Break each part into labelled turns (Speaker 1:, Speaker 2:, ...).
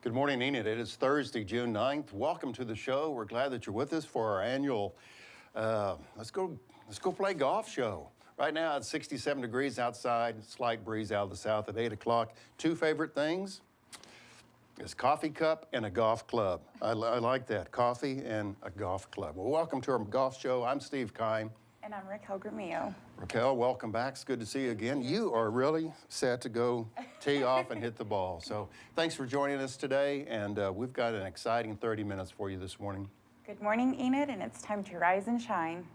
Speaker 1: Good morning, Enid. It is Thursday, June 9th. Welcome to the show. We're glad that you're with us for our annual let's go play golf show. Right now it's 67 degrees outside, slight breeze out of the south at 8 o'clock. Two favorite things is coffee cup and a golf club. I like that, coffee and a golf club. Well, welcome to our golf show. I'm Steve Kime.
Speaker 2: And I'm Raquel Gramillo.
Speaker 1: Raquel, welcome back. It's good to see you again. You are really set to go tee off and hit the ball. So thanks for joining us today, and we've got an exciting 30 minutes for you this morning.
Speaker 2: Good morning, Enid, and it's time to rise and shine.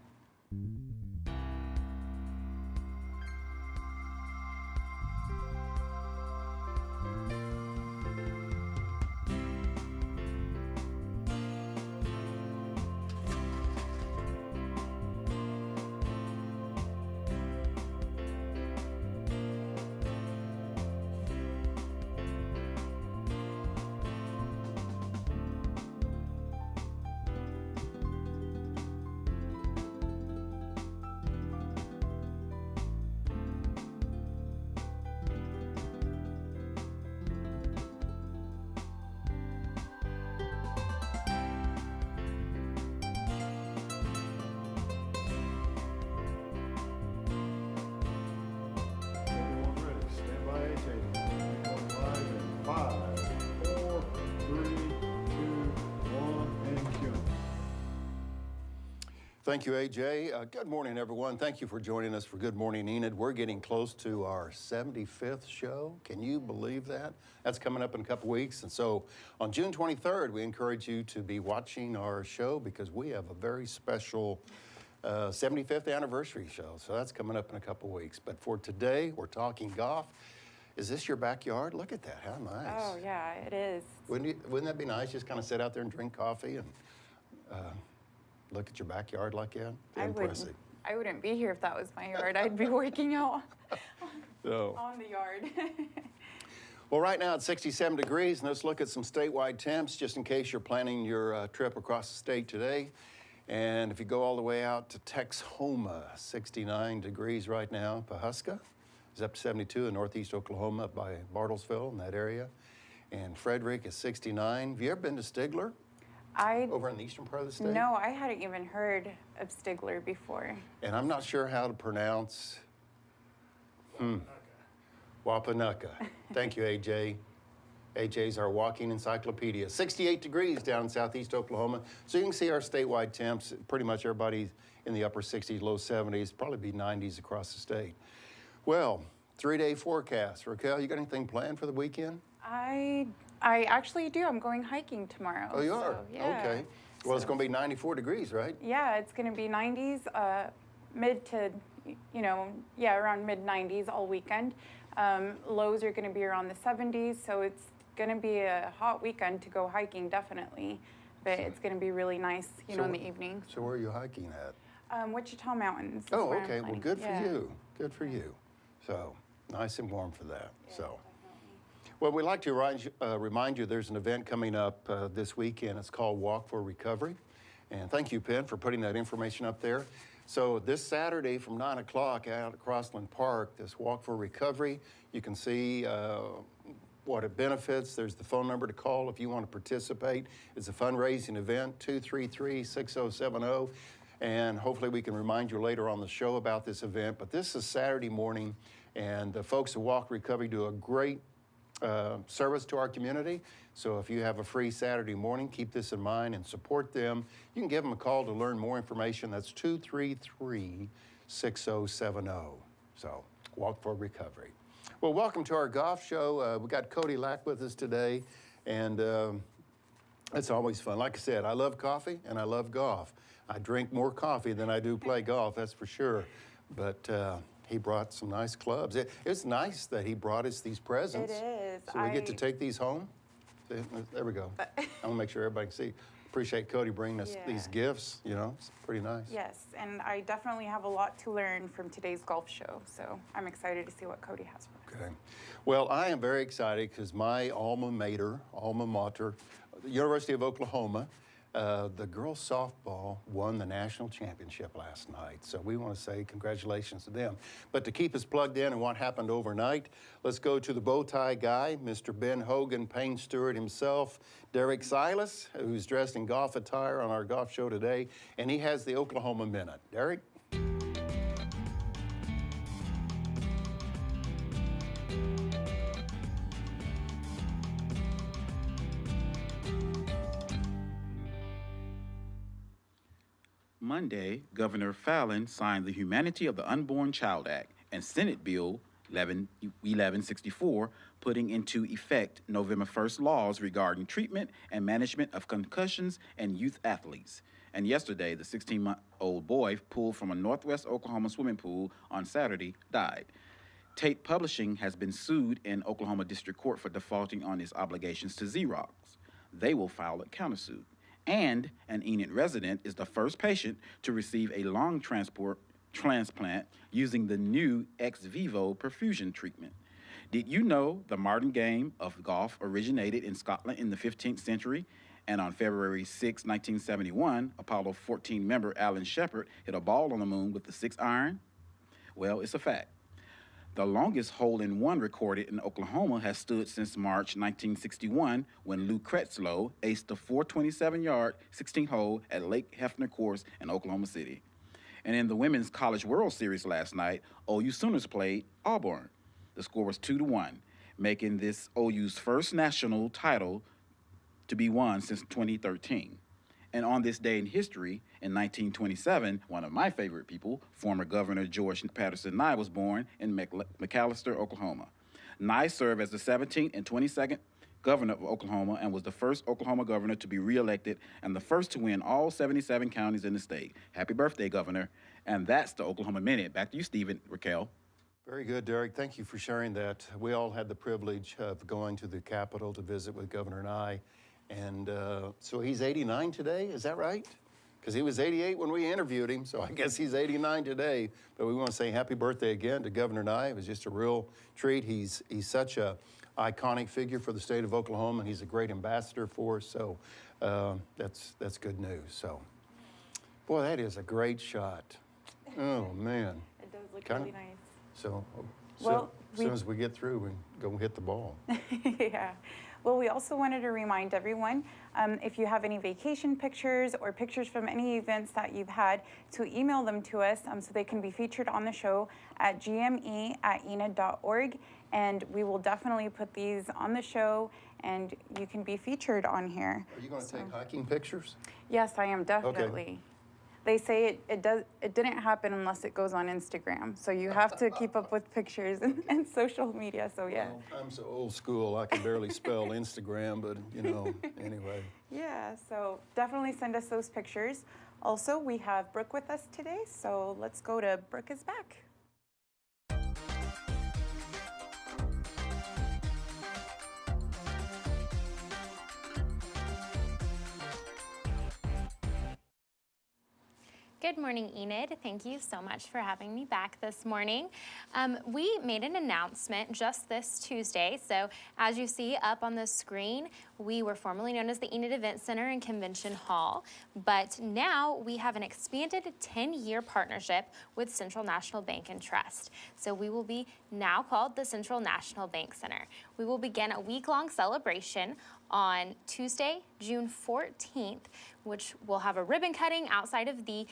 Speaker 1: Thank you, AJ. Good morning, everyone. Thank you for joining us for Good Morning, Enid. We're getting close to our 75th show. Can you believe that? That's coming up in a couple weeks. And so on June 23rd, we encourage you to be watching our show because we have a very special 75th anniversary show. So that's coming up in a couple weeks. But for today, we're talking golf. Is this your backyard? Look at that. How nice.
Speaker 2: Oh, yeah, it is.
Speaker 1: Wouldn't that be nice? Just kind of sit out there and drink coffee and look at your backyard like that? Impressive.
Speaker 2: I wouldn't be here if that was my yard. I'd be working out on the yard.
Speaker 1: Well, right now it's 67 degrees, and let's look at some statewide temps just in case you're planning your trip across the state today. And if you go all the way out to Texhoma, 69 degrees right now. Pawhuska is up to 72 in northeast Oklahoma up by Bartlesville in that area. And Frederick is 69. Have you ever been to Stigler? Over in the eastern part of the state?
Speaker 2: No, I hadn't even heard of Stigler before.
Speaker 1: And I'm not sure how to pronounce Wapanucka. Thank you, AJ. AJ's our walking encyclopedia. 68 degrees down in southeast Oklahoma. So you can see our statewide temps, pretty much everybody in the upper 60s, low 70s, probably be 90s across the state. Well, 3-day forecast. Raquel, you got anything planned for the weekend?
Speaker 2: I actually do. I'm going hiking tomorrow.
Speaker 1: Oh, you are?
Speaker 2: So, yeah.
Speaker 1: Okay. Well, it's going to be 94 degrees, right?
Speaker 2: Yeah, it's going to be 90s, mid to, around mid-90s all weekend. Lows are going to be around the 70s, so it's going to be a hot weekend to go hiking, definitely. But it's going to be really nice, in the evenings.
Speaker 1: So where are you hiking at?
Speaker 2: Wichita Mountains.
Speaker 1: Oh, okay. Well, good for you. Good for you. So nice and warm for that.
Speaker 2: Yeah,
Speaker 1: so.
Speaker 2: definitely.
Speaker 1: Well, we'd like to remind you there's an event coming up this weekend. It's called Walk for Recovery. And thank you, Penn, for putting that information up there. So this Saturday from 9 o'clock out at Crossland Park, this Walk for Recovery, you can see what it benefits. There's the phone number to call if you want to participate. It's a fundraising event, 233-6070. And hopefully we can remind you later on the show about this event. But this is Saturday morning, and the folks at Walk Recovery do a great service to our community. So if you have a free Saturday morning, keep this in mind and support them. You can give them a call to learn more information. That's 233-6070. So Walk for Recovery. Well, welcome to our golf show. We got Cody Lack with us today, and it's always fun. Like I said, I love coffee and I love golf. I drink more coffee than I do play golf, that's for sure. But he brought some nice clubs. It's nice that he brought us these presents.
Speaker 2: It is.
Speaker 1: So we get to take these home. There we go. I want to make sure everybody can see. Appreciate Cody bringing us these gifts. It's pretty nice.
Speaker 2: Yes, and I definitely have a lot to learn from today's golf show. So I'm excited to see what Cody has for us.
Speaker 1: Okay. Well, I am very excited because my alma mater, the University of Oklahoma, The girls softball won the national championship last night, so we want to say congratulations to them. But to keep us plugged in on what happened overnight, let's go to the bow tie guy, Mr. Ben Hogan, Payne Stewart himself, Derrick Silas, who's dressed in golf attire on our golf show today, and he has the Oklahoma Minute. Derrick?
Speaker 3: Monday, Governor Fallin signed the Humanity of the Unborn Child Act and Senate Bill 1164, putting into effect November 1st laws regarding treatment and management of concussions and youth athletes. And yesterday, the 16-month-old boy pulled from a Northwest Oklahoma swimming pool on Saturday died. Tate Publishing has been sued in Oklahoma District Court for defaulting on its obligations to Xerox. They will file a countersuit. And an Enid resident is the first patient to receive a lung transplant using the new ex vivo perfusion treatment. Did you know the modern game of golf originated in Scotland in the 15th century? And on February 6, 1971, Apollo 14 member Alan Shepard hit a ball on the moon with the 6-iron? Well, it's a fact. The longest hole-in-one recorded in Oklahoma has stood since March 1961 when Lou Kretzlow aced the 427-yard 16th hole at Lake Hefner Course in Oklahoma City. And in the Women's College World Series last night, OU Sooners played Auburn. The score was 2-1, making this OU's first national title to be won since 2013. And on this day in history, in 1927, one of my favorite people, former Governor George Patterson Nye, was born in McAlester, Oklahoma. Nye served as the 17th and 22nd governor of Oklahoma and was the first Oklahoma governor to be reelected and the first to win all 77 counties in the state. Happy birthday, Governor. And that's the Oklahoma Minute. Back to you, Stephen. Raquel.
Speaker 1: Very good, Derrick. Thank you for sharing that. We all had the privilege of going to the Capitol to visit with Governor Nye. And so he's 89 today, is that right? Because he was 88 when we interviewed him, so I guess he's 89 today. But we want to say happy birthday again to Governor Nye. It was just a real treat. He's such a iconic figure for the state of Oklahoma, and he's a great ambassador for us. So that's good news. So, boy, that is a great shot. Oh man,
Speaker 2: It does look
Speaker 1: Kinda-
Speaker 2: really nice.
Speaker 1: So,
Speaker 2: Well,
Speaker 1: as soon as we get through, we go hit the ball.
Speaker 2: Yeah. Well, we also wanted to remind everyone, if you have any vacation pictures or pictures from any events that you've had, to email them to us so they can be featured on the show at gme@enid.org. And we will definitely put these on the show and you can be featured on here.
Speaker 1: Are you going to take hiking pictures?
Speaker 2: Yes, I am definitely. They say it didn't happen unless it goes on Instagram. So you have to keep up with pictures and social media. So yeah.
Speaker 1: Well, I'm so old school, I can barely spell Instagram, but anyway.
Speaker 2: Yeah, so definitely send us those pictures. Also, we have Brooke with us today, so let's go to Brooke is Back.
Speaker 4: Good morning, Enid. Thank you so much for having me back this morning. We made an announcement just this Tuesday. So as you see up on the screen, we were formerly known as the Enid Event Center and Convention Hall, but now we have an expanded 10-year partnership with Central National Bank and Trust. So we will be now called the Central National Bank Center. We will begin a week-long celebration on Tuesday, June 14th, which will have a ribbon cutting outside of the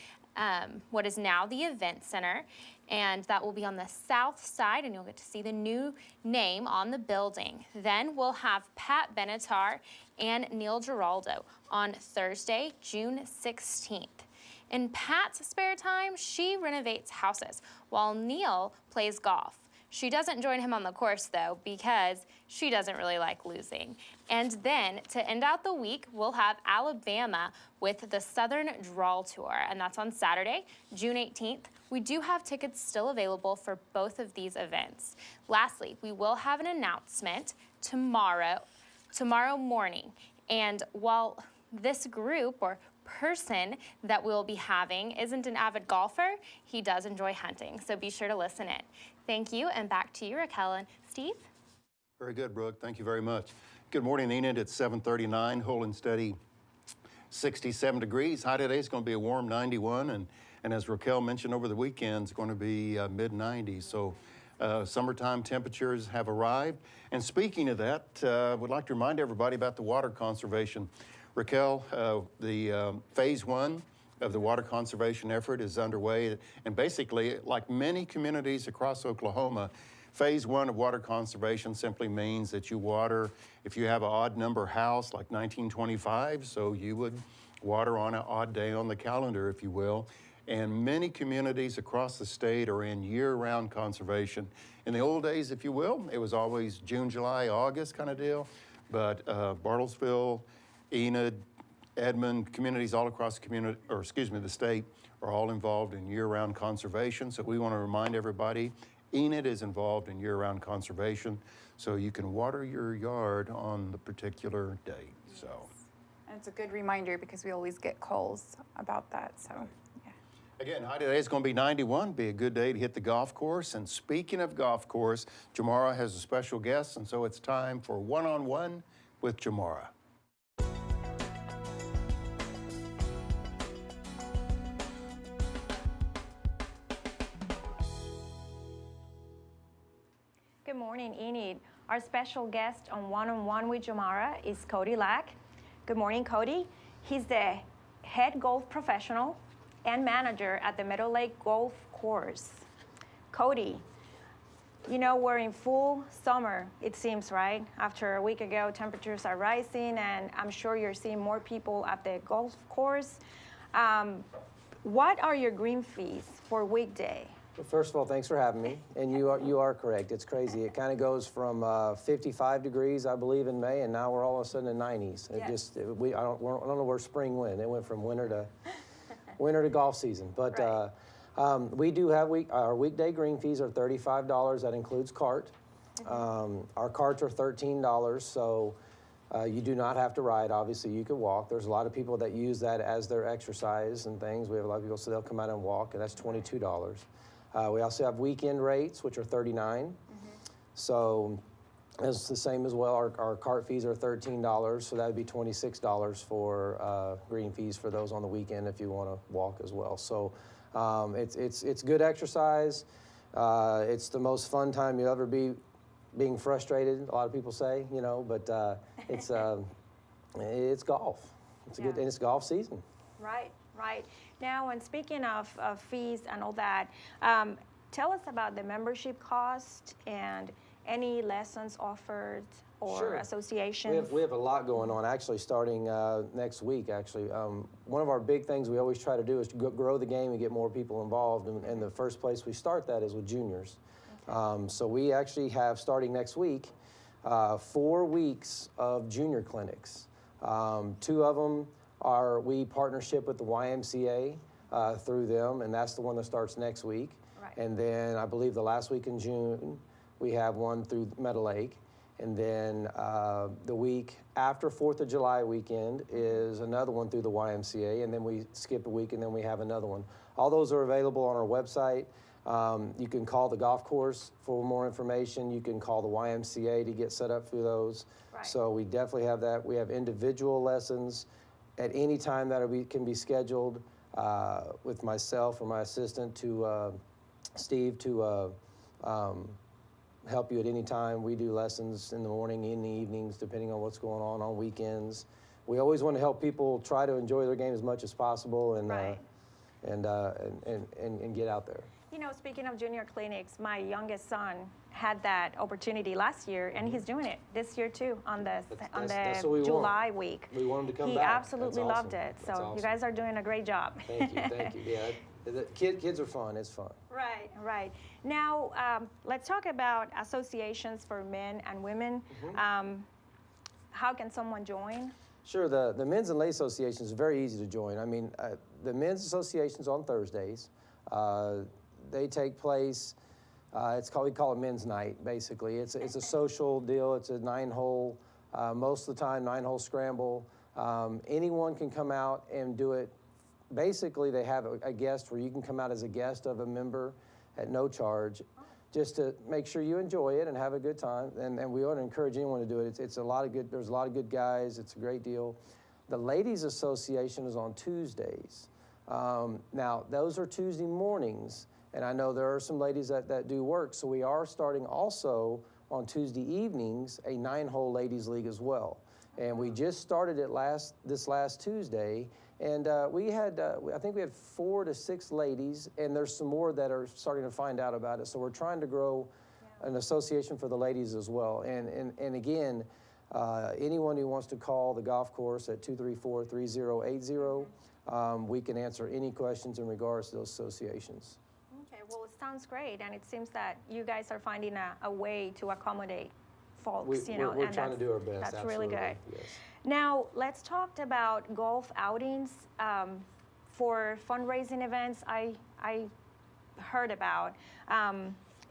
Speaker 4: what is now the Event Center, and that will be on the south side, and you'll get to see the new name on the building. Then we'll have Pat Benatar and Neil Giraldo on Thursday, June 16th. In Pat's spare time, she renovates houses, while Neil plays golf. She doesn't join him on the course, though, because she doesn't really like losing. And then, to end out the week, we'll have Alabama with the Southern Drawl Tour, and that's on Saturday, June 18th. We do have tickets still available for both of these events. Lastly, we will have an announcement tomorrow morning. And while this group or person that we'll be having isn't an avid golfer, he does enjoy hunting, so be sure to listen in. Thank you, and back to you, Raquel and Steve.
Speaker 1: Very good, Brooke. Thank you very much. Good morning, Enid. It's 7:39. Hold and steady. 67 degrees. High today is going to be a warm 91, and as Raquel mentioned, over the weekend, it's going to be mid-90s. So summertime temperatures have arrived. And speaking of that, we'd like to remind everybody about the water conservation. Raquel, the phase 1 of the water conservation effort is underway. And basically, like many communities across Oklahoma, phase 1 of water conservation simply means that you water, if you have an odd number house like 1925, so you would water on an odd day on the calendar, if you will. And many communities across the state are in year-round conservation. In the old days, if you will, it was always June, July, August kind of deal. But Bartlesville, Enid, Edmond, communities all across the state are all involved in year-round conservation. So we want to remind everybody, Enid is involved in year-round conservation, so you can water your yard on the particular date. So,
Speaker 2: and it's a good reminder because we always get calls about that. So, yeah.
Speaker 1: Again, high today is going to be 91. Be a good day to hit the golf course. And speaking of golf course, Jomara has a special guest, and so it's time for one-on-one with Jomara.
Speaker 5: Good morning, Enid. Our special guest on One-on-One with Jomara is Cody Lack. Good morning, Cody. He's the head golf professional and manager at the Meadowlake Golf Course. Cody, you know, we're in full summer, it seems, right? After a week ago, temperatures are rising, and I'm sure you're seeing more people at the golf course. What are your green fees for weekday?
Speaker 6: Well, first of all, thanks for having me. And you are correct. It's crazy. It kind of goes from 55 degrees, I believe, in May, and now we're all of a sudden in 90s. It
Speaker 5: Yes.
Speaker 6: I don't know where spring went. It went from winter to golf season. But
Speaker 5: Right.
Speaker 6: we do have our weekday green fees are $35. That includes cart. Our carts are $13, so you do not have to ride. Obviously, you can walk. There's a lot of people that use that as their exercise and things. We have a lot of people, so they'll come out and walk, and that's $22. We also have weekend rates, which are $39. So it's the same as well. Our cart fees are $13, so that would be $26 for green fees for those on the weekend if you want to walk as well. So it's good exercise. It's the most fun time you'll ever be being frustrated, a lot of people say, you know, but it's golf. It's
Speaker 5: Yeah.
Speaker 6: and it's golf season.
Speaker 5: Right, right. Now, when speaking of fees and all that, tell us about the membership cost and any lessons offered or
Speaker 6: Sure.
Speaker 5: associations.
Speaker 6: We have a lot going on, actually, starting next week, actually. One of our big things we always try to do is to grow the game and get more people involved, and the first place we start that is with juniors. Okay. So we actually have, starting next week, 4 weeks of junior clinics. 2 of them we partnership with the YMCA through them, and that's the one that starts next week.
Speaker 5: Right.
Speaker 6: And then I believe the last week in June, we have one through Meadowlake. And then the week after 4th of July weekend is another one through the YMCA, and then we skip a week, and then we have another one. All those are available on our website. You can call the golf course for more information. You can call the YMCA to get set up through those.
Speaker 5: Right.
Speaker 6: So we definitely have that. We have individual lessons at any time that can be scheduled with myself or my assistant to Steve to help you at any time. We do lessons in the morning, in the evenings, depending on what's going on weekends. We always want to help people try to enjoy their game as much as possible and
Speaker 5: Right.
Speaker 6: and get out there.
Speaker 5: You know, speaking of junior clinics, my youngest son had that opportunity last year, and he's doing it this year too on the
Speaker 6: That's what we want.
Speaker 5: July week.
Speaker 6: We want him to come
Speaker 5: He
Speaker 6: back.
Speaker 5: absolutely
Speaker 6: That's
Speaker 5: loved
Speaker 6: awesome.
Speaker 5: it. So
Speaker 6: That's
Speaker 5: you
Speaker 6: awesome.
Speaker 5: guys are doing a great job.
Speaker 6: Thank you. Yeah, the kids are fun. It's fun.
Speaker 5: Right, right. Now, let's talk about associations for men and women. How can someone join?
Speaker 6: Sure, the Men's and Ladies Association is very easy to join. I mean, the Men's Association's on Thursdays. They take place, we call it Men's Night, basically. It's a social deal. It's a 9-hole, most of the time, 9-hole scramble. Anyone can come out and do it. Basically, they have a guest where you can come out as a guest of a member at no charge, just to make sure you enjoy it and have a good time. And we want to encourage anyone to do it. There's a lot of good guys. It's a great deal. The Ladies Association is on Tuesdays. Now, those are Tuesday mornings, and I know there are some ladies that do work, so we are starting also on Tuesday evenings a 9-hole ladies league as well. And we just started it this last Tuesday, and we had, I think we had 4 to 6 ladies, and there's some more that are starting to find out about it. So we're trying to grow an association for the ladies as well. And again, anyone who wants to call the golf course at 234-3080, we can answer any questions in regards to those associations.
Speaker 5: Okay, well, it sounds great, and it seems that you guys are finding a way to accommodate folks,
Speaker 6: We're trying to do our best.
Speaker 5: That's really good.
Speaker 6: Yes.
Speaker 5: Now, let's talk about golf outings for fundraising events. I heard about.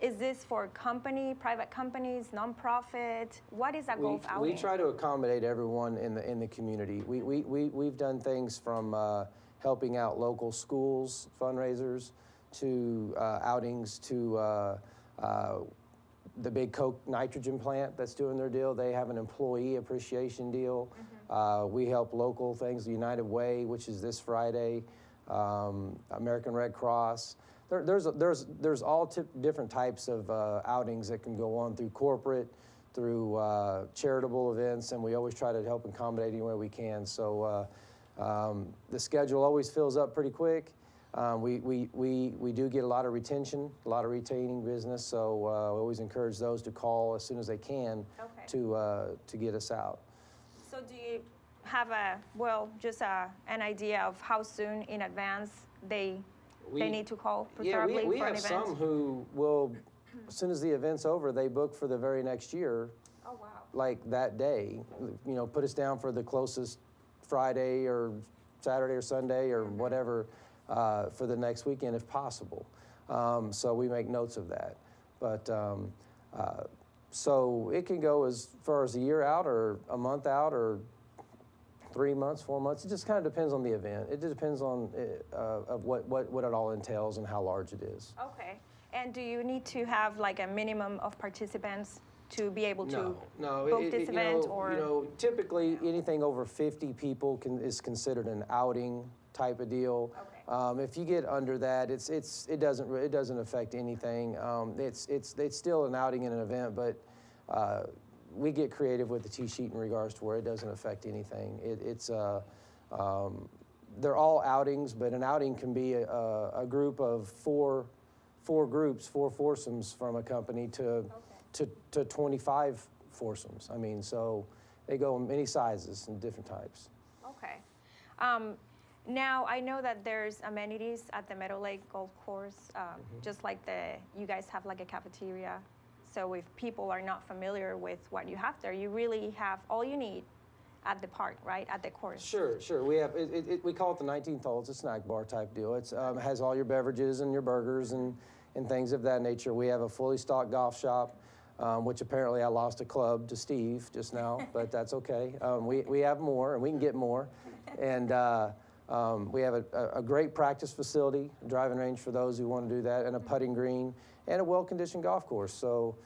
Speaker 5: Is this for private companies, nonprofit? What is a golf outing?
Speaker 6: We try to accommodate everyone in the community. We've done things from helping out local schools, fundraisers, to outings, to the big Coke nitrogen plant that's doing their deal. They have an employee appreciation deal. We help local things, the United Way, which is this Friday, American Red Cross. There's all different types of outings that can go on through corporate, through charitable events, and we always try to help accommodate any way we can. So the schedule always fills up pretty quick. We do get a lot of retention, a lot of retaining business, so we always encourage those to call as soon as they can to get us out.
Speaker 5: So do you have an idea of how soon in advance they need to call, preferably
Speaker 6: we
Speaker 5: for an
Speaker 6: have
Speaker 5: event?
Speaker 6: some who will, as soon as the event's over, they book for the very next year.
Speaker 5: Oh, wow.
Speaker 6: Like that day, put us down for the closest Friday or Saturday or Sunday or whatever for the next weekend if possible. So we make notes of that. But so it can go as far as a year out or a month out or 3 months, 4 months. It just kind of depends on the event. It just depends on of what it all entails and how large it is.
Speaker 5: Okay. And do you need to have like a minimum of participants to be able to book this event?
Speaker 6: Typically anything over 50 people is considered an outing type of deal.
Speaker 5: Okay.
Speaker 6: If you get under that, it doesn't affect anything. It's still an outing and an event, but we get creative with the tee sheet in regards to where it doesn't affect anything. They're all outings, but an outing can be a group of four foursomes from a company to 25 foursomes. I mean, so they go in many sizes and different types.
Speaker 5: Okay. Now, I know that there's amenities at the Meadowlake Golf Course, just like you guys have like a cafeteria. So if people are not familiar with what you have there, you really have all you need at the park, right, at the course.
Speaker 6: Sure. We have we call it the 19th hole. It's a snack bar type deal. It has all your beverages and your burgers and things of that nature. We have a fully stocked golf shop, which apparently I lost a club to Steve just now, but that's okay. We have more, and we can get more. And we have a great practice facility, a driving range for those who want to do that, and a putting green, and a well-conditioned golf course. So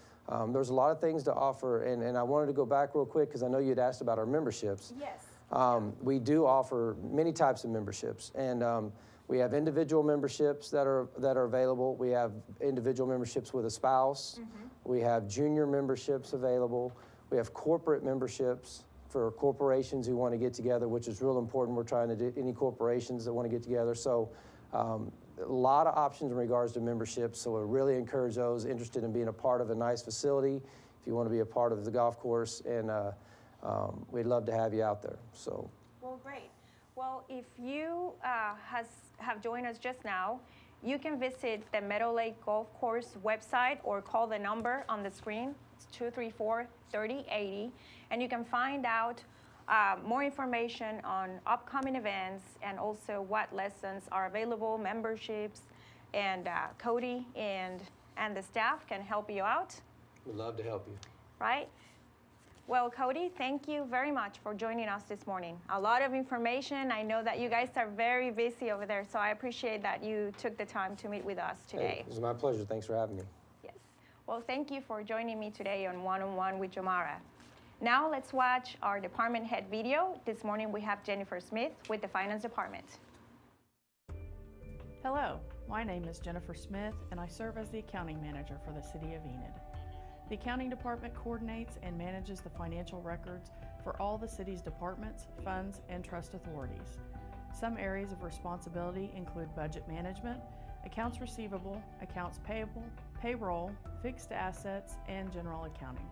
Speaker 6: there's a lot of things to offer, and I wanted to go back real quick because I know you'd asked about our memberships.
Speaker 5: Yes.
Speaker 6: We do offer many types of memberships, and we have individual memberships that are available. We have individual memberships with a spouse. We have junior memberships available. We have corporate memberships for corporations who want to get together, which is real important. We're trying to do any corporations that want to get together. So a lot of options in regards to memberships. So we really encourage those interested in being a part of a nice facility, if you want to be a part of the golf course, and we'd love to have you out there. So.
Speaker 5: Well, great. Well, if you have joined us just now, you can visit the Meadowlake Golf Course website or call the number on the screen. It's 234-3080, and you can find out more information on upcoming events and also what lessons are available, memberships, and Cody and the staff can help you out.
Speaker 6: We'd love to help you.
Speaker 5: Right? Well, Cody, thank you very much for joining us this morning. A lot of information. I know that you guys are very busy over there, so I appreciate that you took the time to meet with us today.
Speaker 6: Hey, it was my pleasure. Thanks for having me.
Speaker 5: Yes. Well, thank you for joining me today on One-on-One with Jomara. Now let's watch our department head video. This morning we have Jennifer Smith with the Finance Department.
Speaker 7: Hello, my name is Jennifer Smith and I serve as the accounting manager for the City of Enid. The accounting department coordinates and manages the financial records for all the city's departments, funds, and trust authorities. Some areas of responsibility include budget management, accounts receivable, accounts payable, payroll, fixed assets, and general accounting.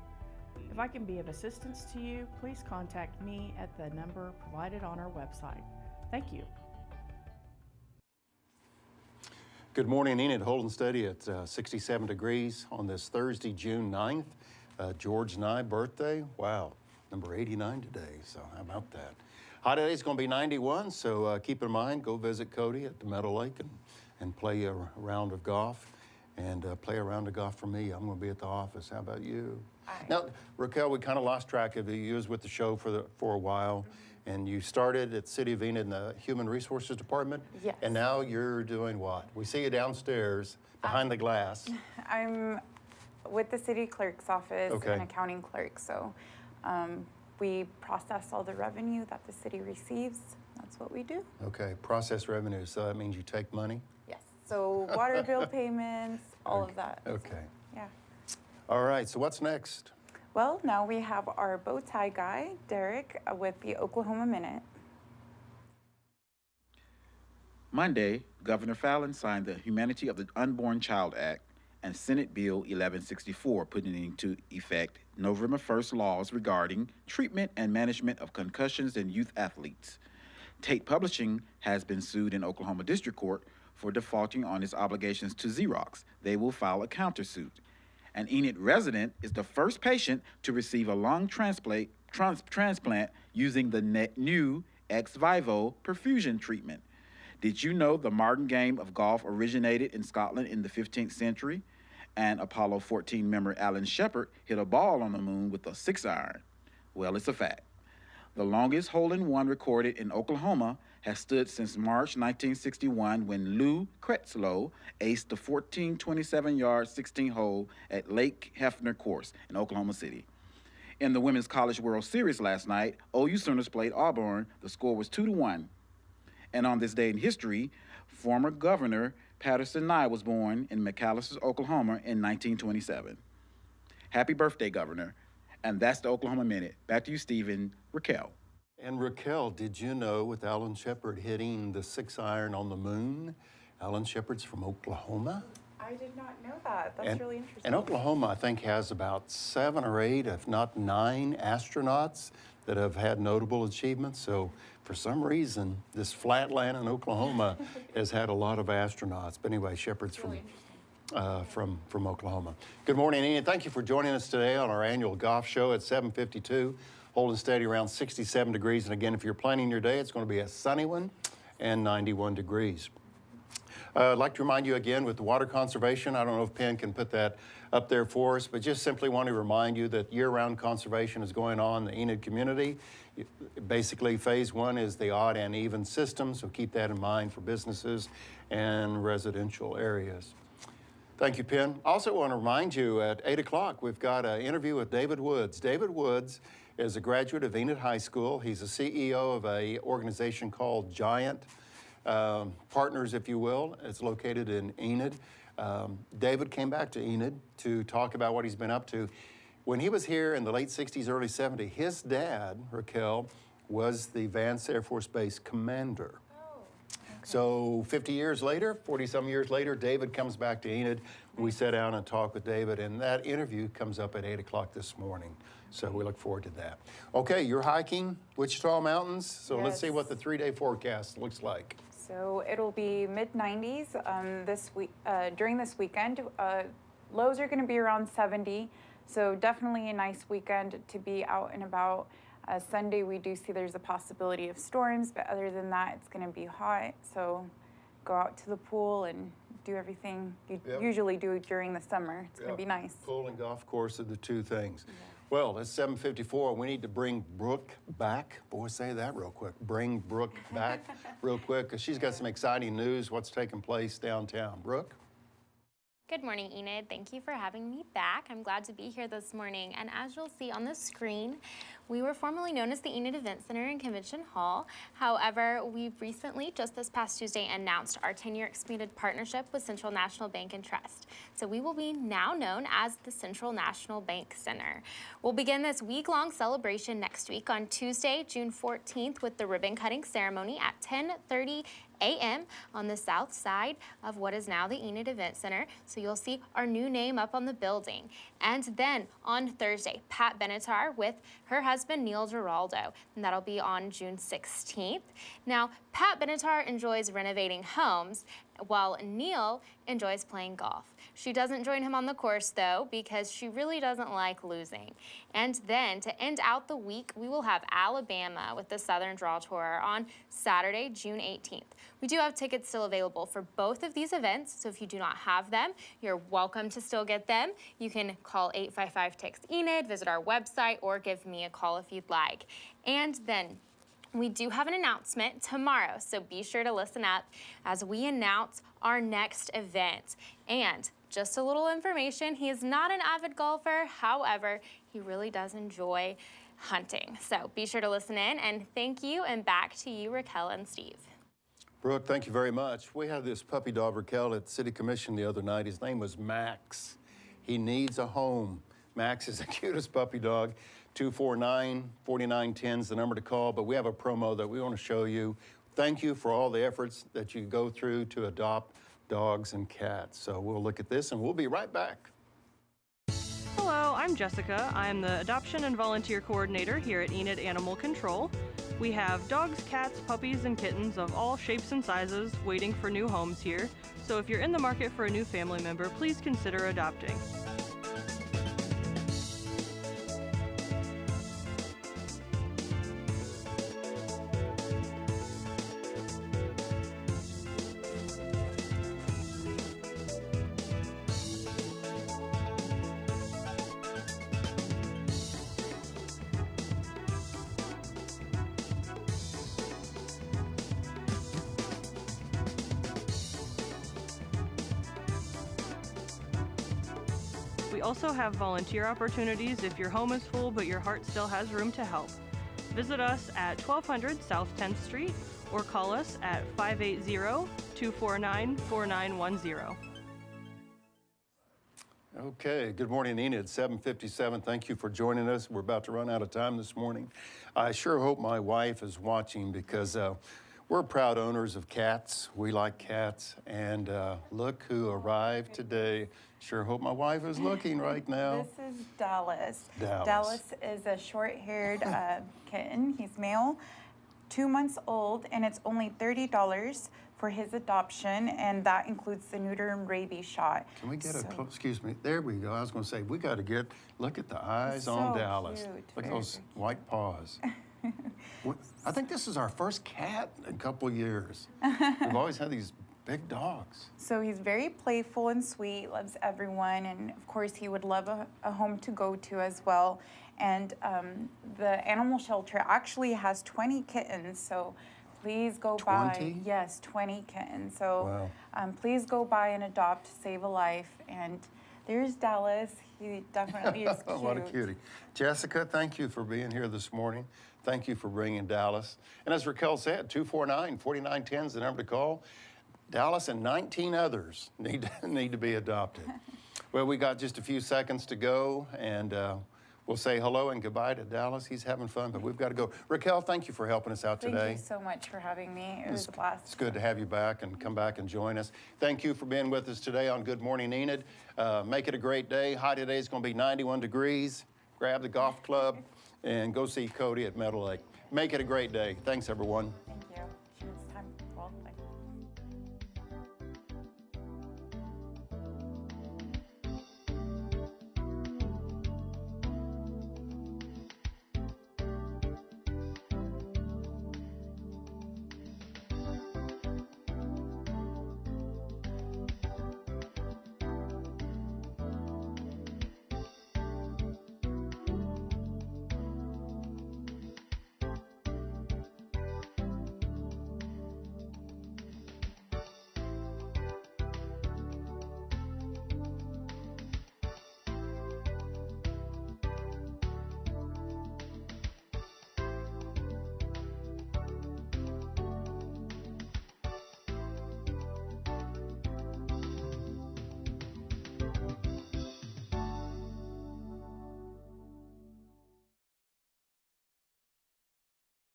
Speaker 7: If I can be of assistance to you, please contact me at the number provided on our website. Thank you.
Speaker 1: Good morning, Enid. Holding steady at 67 degrees on this Thursday, June 9th. George and I birthday. Wow, number 89 today, so how about that? High today is going to be 91, so keep in mind, go visit Cody at the Meadowlake and play a round of golf. And play a round of golf for me. I'm going to be at the office. How about you? Now, Raquel, we kind of lost track of you. You was with the show for a while, and you started at City of Enid in the Human Resources Department.
Speaker 2: Yes.
Speaker 1: And now you're doing what? We see you downstairs behind the glass.
Speaker 2: I'm with the city clerk's office,
Speaker 1: Okay.
Speaker 2: an accounting clerk. So we process all the revenue that the city receives. That's what we do.
Speaker 1: Okay, process revenue. So that means you take money?
Speaker 2: Yes. So water bill payments, all of that.
Speaker 1: Okay.
Speaker 2: Yeah.
Speaker 1: All right, so what's next?
Speaker 2: Well, now we have our bow tie guy, Derrick, with the Oklahoma Minute.
Speaker 3: Monday, Governor Fallon signed the Humanity of the Unborn Child Act and Senate Bill 1164, putting into effect November 1st laws regarding treatment and management of concussions in youth athletes. Tate Publishing has been sued in Oklahoma District Court for defaulting on its obligations to Xerox. They will file a countersuit. An Enid resident is the first patient to receive a lung transplant using the new ex vivo perfusion treatment. Did you know the modern game of golf originated in Scotland in the 15th century? And Apollo 14 member Alan Shepard hit a ball on the moon with a 6-iron. Well, it's a fact. The longest hole-in-one recorded in Oklahoma has stood since March 1961 when Lou Kretzlow aced the 1427-yard 16-hole at Lake Hefner course in Oklahoma City. In the Women's College World Series last night, OU Sooners played Auburn. The score was 2-1. And on this day in history, former Governor Patterson Nye was born in McAlester, Oklahoma in 1927. Happy birthday, Governor. And that's the Oklahoma Minute. Back to you, Stephen. Raquel.
Speaker 1: And Raquel, did you know with Alan Shepard hitting the 6-iron on the moon, Alan Shepard's from Oklahoma?
Speaker 2: I did not know that. That's really interesting.
Speaker 1: And Oklahoma, I think, has about 7 or 8, if not 9 astronauts that have had notable achievements. So for some reason, this flat land in Oklahoma has had a lot of astronauts. But anyway, Shepard's from Oklahoma. Good morning, Enid. Thank you for joining us today on our annual golf show at 7:52, holding steady around 67 degrees. And again, if you're planning your day, it's going to be a sunny one and 91 degrees. I'd like to remind you again with the water conservation, I don't know if Penn can put that up there for us, but just simply want to remind you that year-round conservation is going on in the Enid community. Basically, phase 1 is the odd and even system, so keep that in mind for businesses and residential areas. Thank you, Penn. Also want to remind you at 8 o'clock, we've got an interview with David Woods. David Woods is a graduate of Enid High School. He's the CEO of an organization called Giant Partners, if you will. It's located in Enid. David came back to Enid to talk about what he's been up to. When he was here in the late 60s, early 70s, his dad, Raquel, was the Vance Air Force Base commander. So 50 years later, 40-some years later, David comes back to Enid. We sat down and talked with David, and that interview comes up at 8 o'clock this morning. So we look forward to that. Okay, you're hiking Wichita Mountains, so let's see what the 3-day forecast looks like.
Speaker 2: So it'll be mid-90s this week during this weekend. Lows are going to be around 70, so definitely a nice weekend to be out and about. Sunday, we do see there's a possibility of storms, but other than that, it's going to be hot. So go out to the pool and do everything you usually do during the summer. It's going to be nice.
Speaker 1: Pool and golf course are the two things. Yeah. Well, it's 7:54. We need to bring Brooke back. Boy, say that real quick. Bring Brooke back real quick, because she's got some exciting news, what's taking place downtown. Brooke?
Speaker 4: Good morning, Enid. Thank you for having me back. I'm glad to be here this morning. And as you'll see on the screen, we were formerly known as the Enid Event Center and Convention Hall. However, we recently, just this past Tuesday, announced our 10-year expanded partnership with Central National Bank and Trust. So we will be now known as the Central National Bank Center. We'll begin this week-long celebration next week on Tuesday, June 14th, with the ribbon cutting ceremony at 10:30 a.m. on the south side of what is now the Enid Event Center. So you'll see our new name up on the building. And then on Thursday, Pat Benatar with her husband, Neil Giraldo, and that'll be on June 16th. Now, Pat Benatar enjoys renovating homes, while Neil enjoys playing golf. She doesn't join him on the course, though, because she really doesn't like losing. And then, to end out the week, we will have Alabama with the Southern Draw Tour on Saturday, June 18th. We do have tickets still available for both of these events, so if you do not have them, you're welcome to still get them. You can call 855-TEXT-ENID, visit our website, or give me a call if you'd like. And then, we do have an announcement tomorrow, so be sure to listen up as we announce our next event. And just a little information, he is not an avid golfer, however, he really does enjoy hunting. So be sure to listen in, and thank you, and back to you, Raquel and Steve.
Speaker 1: Brooke, thank you very much. We had this puppy dog, Raquel, at City Commission the other night. His name was Max. He needs a home. Max is the cutest puppy dog. 249-4910 is the number to call, but we have a promo that we want to show you. Thank you for all the efforts that you go through to adopt dogs and cats. So we'll look at this and we'll be right back.
Speaker 8: Hello, I'm Jessica. I'm the Adoption and Volunteer Coordinator here at Enid Animal Control. We have dogs, cats, puppies, and kittens of all shapes and sizes waiting for new homes here. So if you're in the market for a new family member, please consider adopting. We also have volunteer opportunities if your home is full but your heart still has room to help. Visit us at 1200 South 10th Street or call us at 580-249-4910.
Speaker 1: Okay, good morning, Enid, 7:57. Thank you for joining us. We're about to run out of time this morning. I sure hope my wife is watching because we're proud owners of cats. We like cats. And look who arrived today. Sure hope my wife is looking right now.
Speaker 2: This is Dallas.
Speaker 1: Dallas.
Speaker 2: Dallas is a short-haired kitten. He's male, 2 months old, and it's only $30 for his adoption, and that includes the neuter and rabies shot.
Speaker 1: Can we get a close, excuse me, there we go. I was gonna say, we gotta look at the eyes on
Speaker 2: So
Speaker 1: Dallas.
Speaker 2: cute,
Speaker 1: Look at
Speaker 2: very,
Speaker 1: those
Speaker 2: very
Speaker 1: white paws. I think this is our first cat in a couple years. We've always had these big dogs.
Speaker 2: So he's very playful and sweet, loves everyone, and of course he would love a home to go to as well. And the animal shelter actually has 20 kittens, so please go
Speaker 1: 20?
Speaker 2: by. Yes, 20 kittens. So
Speaker 1: Wow.
Speaker 2: please go by and adopt, save a life. And there's Dallas. He definitely is cute.
Speaker 1: What a cutie. Jessica, thank you for being here this morning. Thank you for bringing Dallas. And as Raquel said, 249-4910 is the number to call. Dallas and 19 others need to be adopted. Well, we got just a few seconds to go, and we'll say hello and goodbye to Dallas. He's having fun, but we've got to go. Raquel, thank you for helping us out today.
Speaker 2: Thank you so much for having me. It was a blast.
Speaker 1: It's good to have you back and come back and join us. Thank you for being with us today on Good Morning Enid. Make it a great day. High today is going to be 91 degrees. Grab the golf club and go see Cody at Meadowlake. Make it a great day. Thanks, everyone.